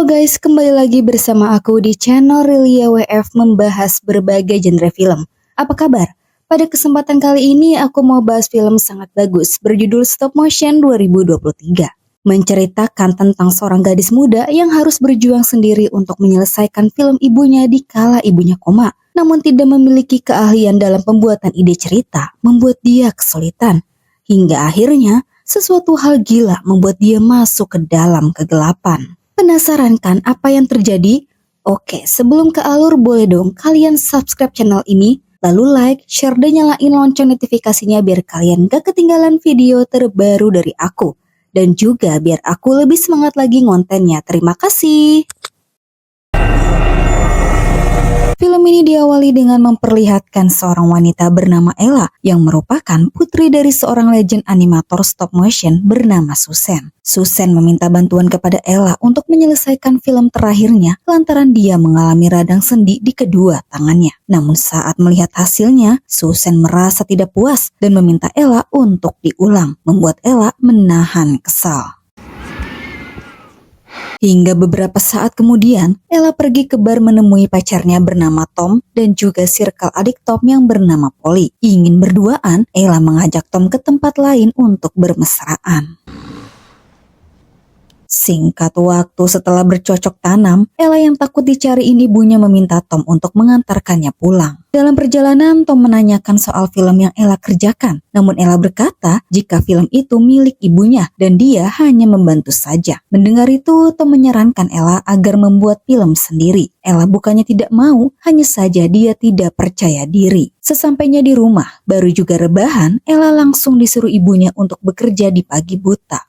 guys, kembali lagi bersama aku di channel Rilia WF membahas berbagai genre film. Apa kabar? Pada kesempatan kali ini aku mau bahas film sangat bagus berjudul Stop Motion 2023. Menceritakan tentang seorang gadis muda yang harus berjuang sendiri untuk menyelesaikan film ibunya di kala ibunya koma. Namun tidak memiliki keahlian dalam pembuatan ide cerita, membuat dia kesulitan. Hingga akhirnya sesuatu hal gila membuat dia masuk ke dalam kegelapan. Penasaran kan apa yang terjadi? Oke, sebelum ke alur boleh dong kalian subscribe channel ini, lalu like, share dan nyalain lonceng notifikasinya biar kalian gak ketinggalan video terbaru dari aku. Dan juga biar aku lebih semangat lagi ngontennya. Terima kasih. Film ini diawali dengan memperlihatkan seorang wanita bernama Ella yang merupakan putri dari seorang legend animator stop motion bernama Susan. Susan meminta bantuan kepada Ella untuk menyelesaikan film terakhirnya lantaran dia mengalami radang sendi di kedua tangannya. Namun saat melihat hasilnya, Susan merasa tidak puas dan meminta Ella untuk diulang, membuat Ella menahan kesal. Hingga beberapa saat kemudian, Ella pergi ke bar menemui pacarnya bernama Tom dan juga circle adik Tom yang bernama Polly. Ingin berduaan, Ella mengajak Tom ke tempat lain untuk bermesraan. Singkat waktu setelah bercocok tanam, Ella yang takut dicariin ibunya meminta Tom untuk mengantarkannya pulang. Dalam perjalanan, Tom menanyakan soal film yang Ella kerjakan. Namun Ella berkata jika film itu milik ibunya dan dia hanya membantu saja. Mendengar itu, Tom menyarankan Ella agar membuat film sendiri. Ella bukannya tidak mau, hanya saja dia tidak percaya diri. Sesampainya di rumah, baru juga rebahan, Ella langsung disuruh ibunya untuk bekerja di pagi buta.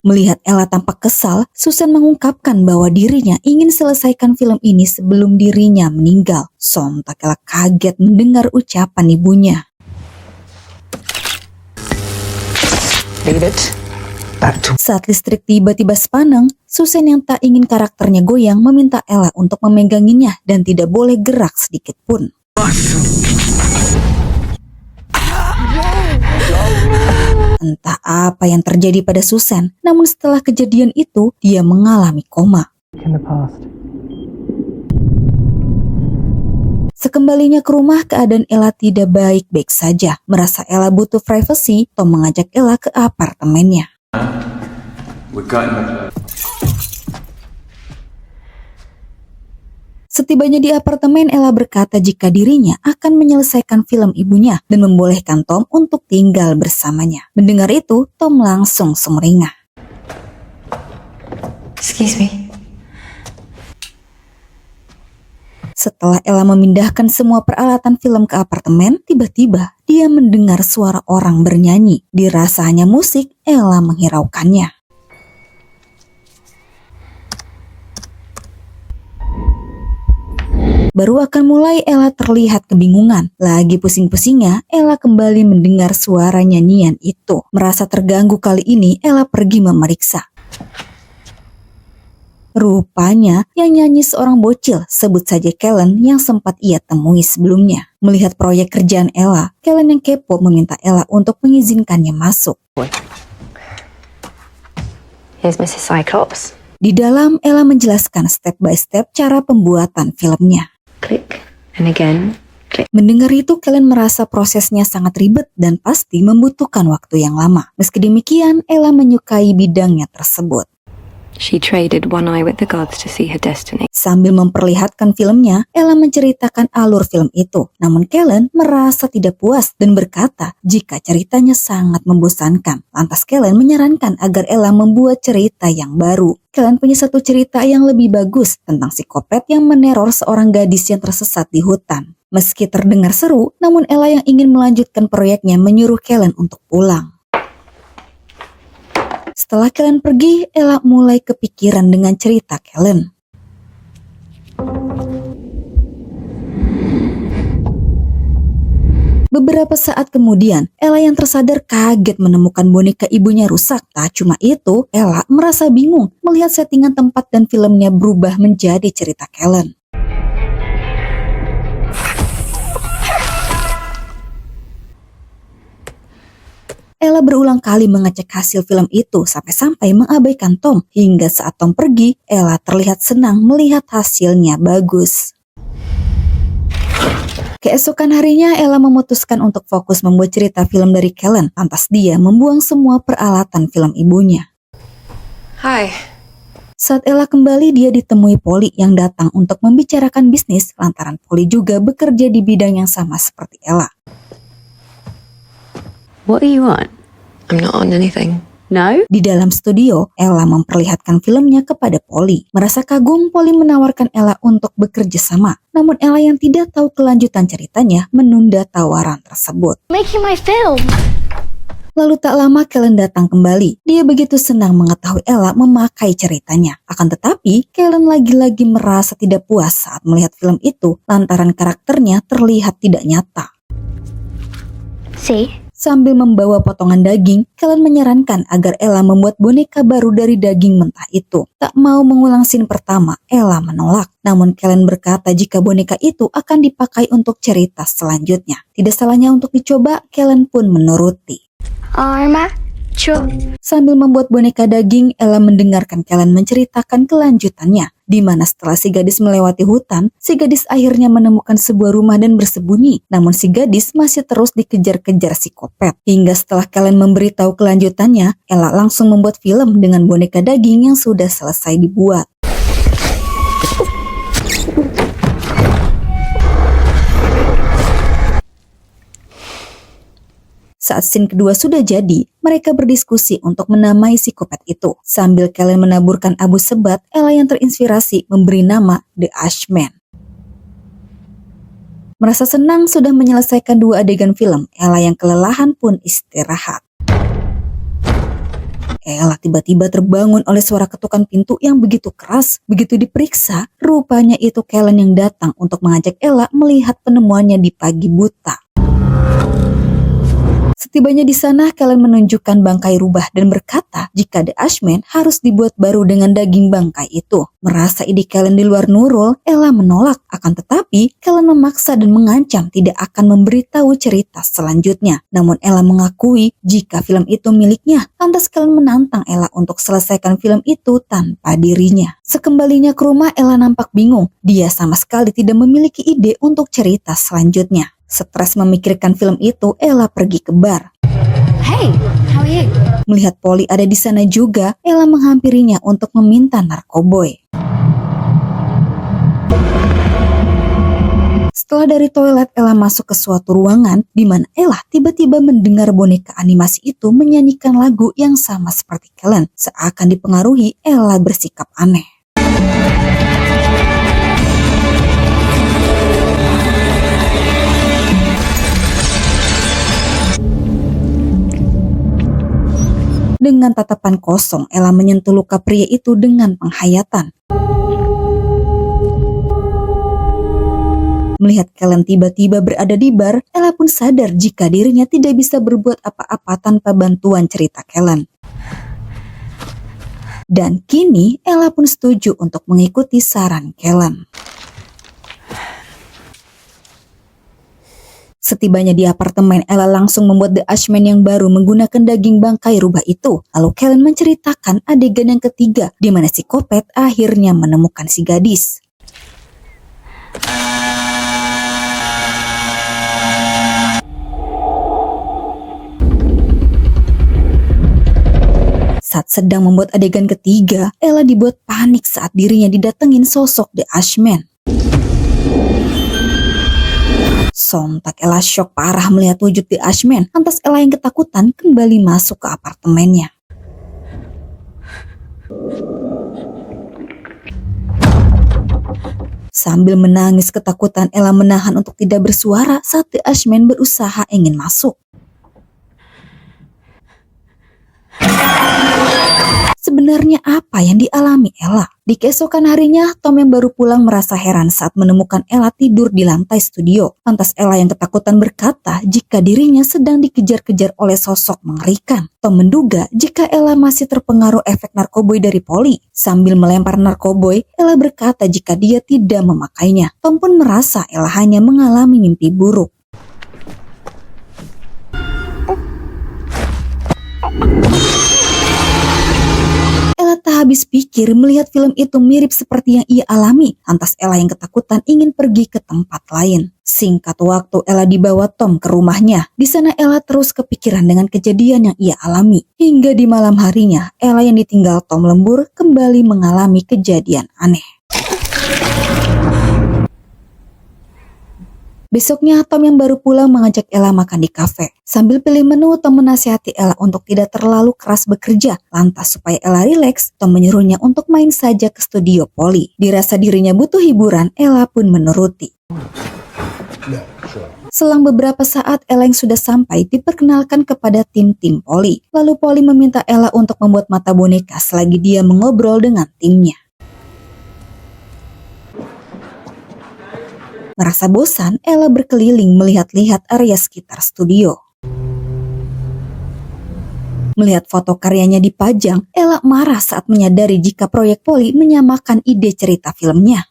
Melihat Ella tampak kesal, Susan mengungkapkan bahwa dirinya ingin selesaikan film ini sebelum dirinya meninggal. Sontak Ella kaget mendengar ucapan ibunya. Saat listrik tiba-tiba sepaneng, Susan yang tak ingin karakternya goyang meminta Ella untuk memeganginya dan tidak boleh gerak sedikit pun. Entah apa yang terjadi pada Susan, namun setelah kejadian itu, dia mengalami koma. Sekembalinya ke rumah, keadaan Ella tidak baik-baik saja. Merasa Ella butuh privasi, Tom mengajak Ella ke apartemennya. Setibanya di apartemen, Ella berkata jika dirinya akan menyelesaikan film ibunya dan membolehkan Tom untuk tinggal bersamanya. Mendengar itu, Tom langsung sumringah. Excuse me. Setelah Ella memindahkan semua peralatan film ke apartemen, tiba-tiba dia mendengar suara orang bernyanyi. Dirasa hanya musik, Ella menghiraukannya. Baru akan mulai, Ella terlihat kebingungan. Lagi pusing-pusingnya, Ella kembali mendengar suara nyanyian itu. Merasa terganggu kali ini, Ella pergi memeriksa. Rupanya yang nyanyi seorang bocil, sebut saja Kellen, yang sempat ia temui sebelumnya. Melihat proyek kerjaan Ella, Kellen yang kepo meminta Ella untuk mengizinkannya masuk. Here's Mrs. Cyclops. Di dalam, Ella menjelaskan step by step cara pembuatan filmnya. Click and again. Click. Mendengar itu, Kellen merasa prosesnya sangat ribet dan pasti membutuhkan waktu yang lama. Meski demikian, Ella menyukai bidangnya tersebut. She traded one eye with the gods to see her destiny. Sambil memperlihatkan filmnya, Ella menceritakan alur film itu. Namun Kellen merasa tidak puas dan berkata jika ceritanya sangat membosankan. Lantas Kellen menyarankan agar Ella membuat cerita yang baru. Kellen punya satu cerita yang lebih bagus tentang psikopat yang meneror seorang gadis yang tersesat di hutan. Meski terdengar seru, namun Ella yang ingin melanjutkan proyeknya menyuruh Kellen untuk pulang. Setelah Kellen pergi, Ella mulai kepikiran dengan cerita Kellen. Beberapa saat kemudian, Ella yang tersadar kaget menemukan boneka ibunya rusak. Tak cuma itu, Ella merasa bingung melihat settingan tempat dan filmnya berubah menjadi cerita Kellen. Ella berulang kali mengecek hasil film itu sampai-sampai mengabaikan Tom. Hingga saat Tom pergi, Ella terlihat senang melihat hasilnya bagus. Keesokan harinya, Ella memutuskan untuk fokus membuat cerita film dari Kellen. Lantas dia membuang semua peralatan film ibunya. Hi. Saat Ella kembali, dia ditemui Polly yang datang untuk membicarakan bisnis lantaran Polly juga bekerja di bidang yang sama seperti Ella. What are you on? I'm not on anything. No? Di dalam studio, Ella memperlihatkan filmnya kepada Polly. Merasa kagum, Polly menawarkan Ella untuk bekerja sama. Namun Ella yang tidak tahu kelanjutan ceritanya menunda tawaran tersebut. Making my film. Lalu tak lama Kellen datang kembali. Dia begitu senang mengetahui Ella memakai ceritanya. Akan tetapi, Kellen lagi-lagi merasa tidak puas saat melihat film itu lantaran karakternya terlihat tidak nyata. See? Sambil membawa potongan daging, Kellen menyarankan agar Ella membuat boneka baru dari daging mentah itu. Tak mau mengulang scene pertama, Ella menolak. Namun Kellen berkata jika boneka itu akan dipakai untuk cerita selanjutnya. Tidak salahnya untuk dicoba, Kellen pun menuruti. Sambil membuat boneka daging, Ella mendengarkan Kellen menceritakan kelanjutannya. Di mana setelah si gadis melewati hutan, si gadis akhirnya menemukan sebuah rumah dan bersembunyi. Namun si gadis masih terus dikejar-kejar psikopat. Hingga setelah Kellen memberitahu kelanjutannya, Ella langsung membuat film dengan boneka daging yang sudah selesai dibuat. Saat scene kedua sudah jadi, mereka berdiskusi untuk menamai psikopat itu. Sambil Kellen menaburkan abu sebat, Ella yang terinspirasi memberi nama The Ashman. Merasa senang sudah menyelesaikan 2 adegan film, Ella yang kelelahan pun istirahat. Ella tiba-tiba terbangun oleh suara ketukan pintu yang begitu keras. Begitu diperiksa, rupanya itu Kellen yang datang untuk mengajak Ella melihat penemuannya di pagi buta. Setibanya di sana, Kellen menunjukkan bangkai rubah dan berkata jika The Ashman harus dibuat baru dengan daging bangkai itu. Merasa ide Kellen di luar nurul, Ella menolak. Akan tetapi, Kellen memaksa dan mengancam tidak akan memberitahu cerita selanjutnya. Namun Ella mengakui jika film itu miliknya. Lantas Kellen menantang Ella untuk selesaikan film itu tanpa dirinya. Sekembalinya ke rumah, Ella nampak bingung. Dia sama sekali tidak memiliki ide untuk cerita selanjutnya. Stres memikirkan film itu, Ella pergi ke bar. Hey, how are you? Melihat Polly ada di sana juga, Ella menghampirinya untuk meminta narkoboy. Setelah dari toilet, Ella masuk ke suatu ruangan di mana Ella tiba-tiba mendengar boneka animasi itu menyanyikan lagu yang sama seperti Kellen. Seakan dipengaruhi, Ella bersikap aneh. Dengan tatapan kosong, Ella menyentuh luka pria itu dengan penghayatan. Melihat Kellen tiba-tiba berada di bar, Ella pun sadar jika dirinya tidak bisa berbuat apa-apa tanpa bantuan cerita Kellen. Dan kini, Ella pun setuju untuk mengikuti saran Kellen. Setibanya di apartemen, Ella langsung membuat The Ashman yang baru menggunakan daging bangkai rubah itu. Lalu Kellen menceritakan adegan yang ketiga, di mana psikopat akhirnya menemukan si gadis. Saat sedang membuat adegan ketiga, Ella dibuat panik saat dirinya didatengin sosok The Ashman. Sontak Ella syok parah melihat wujud The Ashman. Lantas Ella yang ketakutan kembali masuk ke apartemennya. Sambil menangis ketakutan, Ella menahan untuk tidak bersuara saat The Ashman berusaha ingin masuk. Sebenarnya apa yang dialami Ella? Di keesokan harinya, Tom yang baru pulang merasa heran saat menemukan Ella tidur di lantai studio. Lantas Ella yang ketakutan berkata jika dirinya sedang dikejar-kejar oleh sosok mengerikan. Tom menduga jika Ella masih terpengaruh efek narkoboy dari Polly. Sambil melempar narkoboy, Ella berkata jika dia tidak memakainya. Tom pun merasa Ella hanya mengalami mimpi buruk. Ella tak habis pikir melihat film itu mirip seperti yang ia alami. Lantas Ella yang ketakutan ingin pergi ke tempat lain. Singkat waktu Ella dibawa Tom ke rumahnya. Di sana Ella terus kepikiran dengan kejadian yang ia alami. Hingga di malam harinya Ella yang ditinggal Tom lembur kembali mengalami kejadian aneh. Besoknya Tom yang baru pulang mengajak Ella makan di kafe. Sambil pilih menu, Tom menasihati Ella untuk tidak terlalu keras bekerja. Lantas supaya Ella rileks, Tom menyuruhnya untuk main saja ke studio Polly. Dirasa dirinya butuh hiburan, Ella pun menuruti. Selang beberapa saat Ella yang sudah sampai diperkenalkan kepada tim-tim Polly. Lalu Polly meminta Ella untuk membuat mata boneka selagi dia mengobrol dengan timnya. Merasa bosan, Ella berkeliling melihat-lihat area sekitar studio. Melihat foto karyanya dipajang, Ella marah saat menyadari jika proyek Polly menyamakan ide cerita filmnya.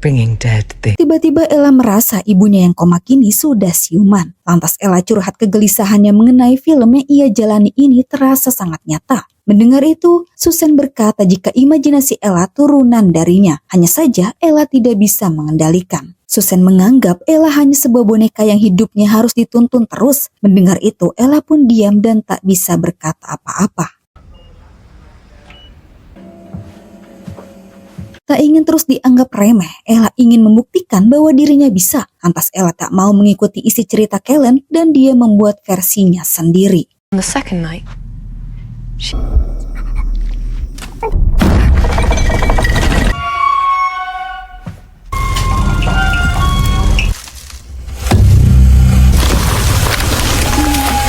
Bringing dead things. Tiba-tiba Ella merasa ibunya yang koma kini sudah siuman. Lantas Ella curhat kegelisahannya mengenai film yang ia jalani ini terasa sangat nyata. Mendengar itu, Susan berkata jika imajinasi Ella turunan darinya. Hanya saja Ella tidak bisa mengendalikan. Susan menganggap Ella hanya sebuah boneka yang hidupnya harus dituntun terus. Mendengar itu, Ella pun diam dan tak bisa berkata apa-apa. Tak ingin terus dianggap remeh, Ella ingin membuktikan bahwa dirinya bisa. Lantas Ella tak mau mengikuti isi cerita Kellen dan dia membuat versinya sendiri. On the second night,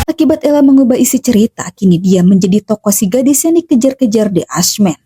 Akibat Ella mengubah isi cerita, kini dia menjadi tokoh si gadis yang dikejar-kejar The Ashman.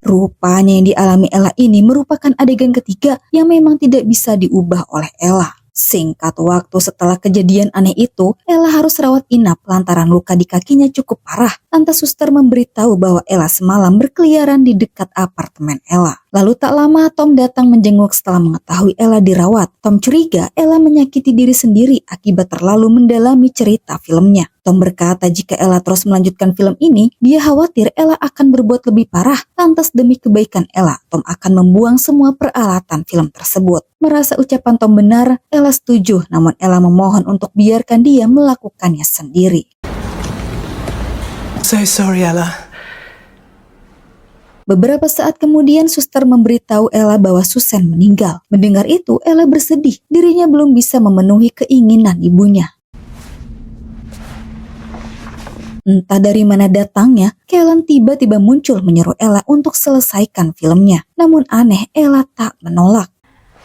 Rupanya yang dialami Ella ini merupakan adegan ketiga yang memang tidak bisa diubah oleh Ella. Singkat waktu setelah kejadian aneh itu, Ella harus rawat inap lantaran luka di kakinya cukup parah. Lantas suster memberitahu bahwa Ella semalam berkeliaran di dekat apartemen Ella. Lalu tak lama Tom datang menjenguk setelah mengetahui Ella dirawat. Tom curiga Ella menyakiti diri sendiri akibat terlalu mendalami cerita filmnya. Tom berkata jika Ella terus melanjutkan film ini, dia khawatir Ella akan berbuat lebih parah. Lantas demi kebaikan Ella, Tom akan membuang semua peralatan film tersebut. Merasa ucapan Tom benar, Ella setuju, namun Ella memohon untuk biarkan dia melakukannya sendiri. So sorry, Ella. Beberapa saat kemudian suster memberitahu Ella bahwa Susan meninggal. Mendengar itu, Ella bersedih. Dirinya belum bisa memenuhi keinginan ibunya. Entah dari mana datangnya, Kellen tiba-tiba muncul menyuruh Ella untuk selesaikan filmnya. Namun aneh, Ella tak menolak.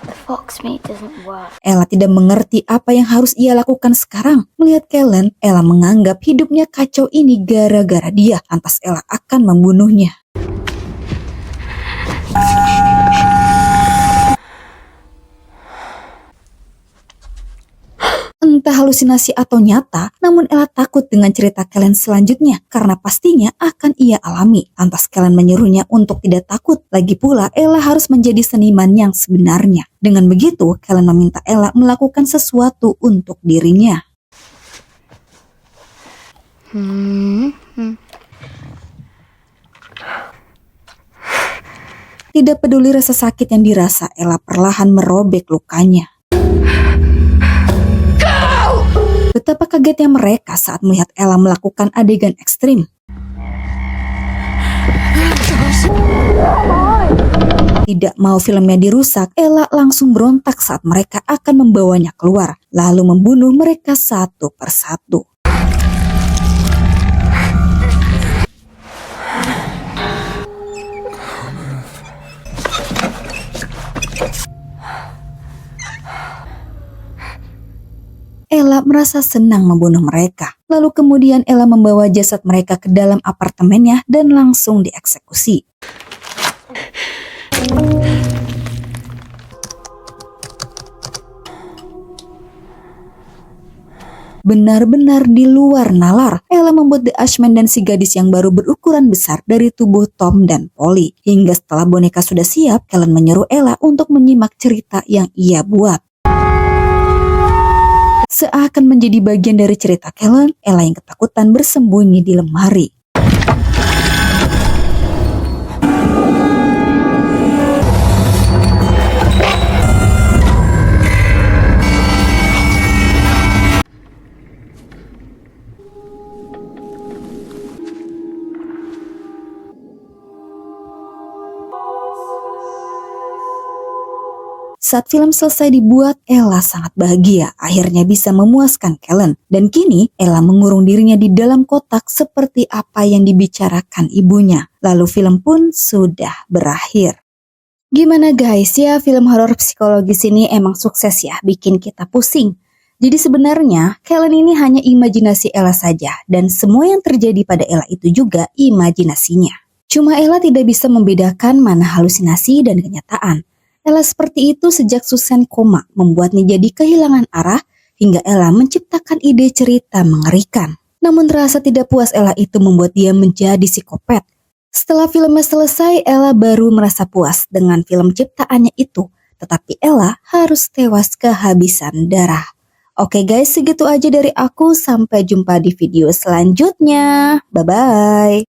The fox meat doesn't work. Ella tidak mengerti apa yang harus ia lakukan sekarang. Melihat Kellen, Ella menganggap hidupnya kacau ini gara-gara dia. Lantas Ella akan membunuhnya. Entah halusinasi atau nyata, namun Ella takut dengan cerita Kellen selanjutnya karena pastinya akan ia alami. Lantas Kellen menyuruhnya untuk tidak takut. Lagi pula Ella harus menjadi seniman yang sebenarnya. Dengan begitu, Kellen meminta Ella melakukan sesuatu untuk dirinya. Tidak peduli rasa sakit yang dirasa, Ella perlahan merobek lukanya. Betapa kagetnya mereka saat melihat Ella melakukan adegan ekstrim. Tidak mau filmnya dirusak, Ella langsung berontak saat mereka akan membawanya keluar, lalu membunuh mereka satu persatu. Ella merasa senang membunuh mereka. Lalu kemudian Ella membawa jasad mereka ke dalam apartemennya dan langsung dieksekusi. benar-benar di luar nalar. Ella membuat The Ashman dan si gadis yang baru berukuran besar dari tubuh Tom dan Polly. Hingga setelah boneka sudah siap, Kellen menyuruh Ella untuk menyimak cerita yang ia buat. Seakan menjadi bagian dari cerita Kellen, Ella yang ketakutan bersembunyi di lemari. Saat film selesai dibuat, Ella sangat bahagia akhirnya bisa memuaskan Kellen. Dan kini Ella mengurung dirinya di dalam kotak seperti apa yang dibicarakan ibunya. Lalu film pun sudah berakhir. Gimana guys ya, film horor psikologis ini emang sukses ya bikin kita pusing. Jadi sebenarnya Kellen ini hanya imajinasi Ella saja dan semua yang terjadi pada Ella itu juga imajinasinya. Cuma Ella tidak bisa membedakan mana halusinasi dan kenyataan. Ella seperti itu sejak Susan koma, membuatnya jadi kehilangan arah hingga Ella menciptakan ide cerita mengerikan. Namun terasa tidak puas Ella itu membuat dia menjadi psikopat. Setelah filmnya selesai, Ella baru merasa puas dengan film ciptaannya itu. Tetapi Ella harus tewas kehabisan darah. Oke guys, segitu aja dari aku. Sampai jumpa di video selanjutnya. Bye-bye.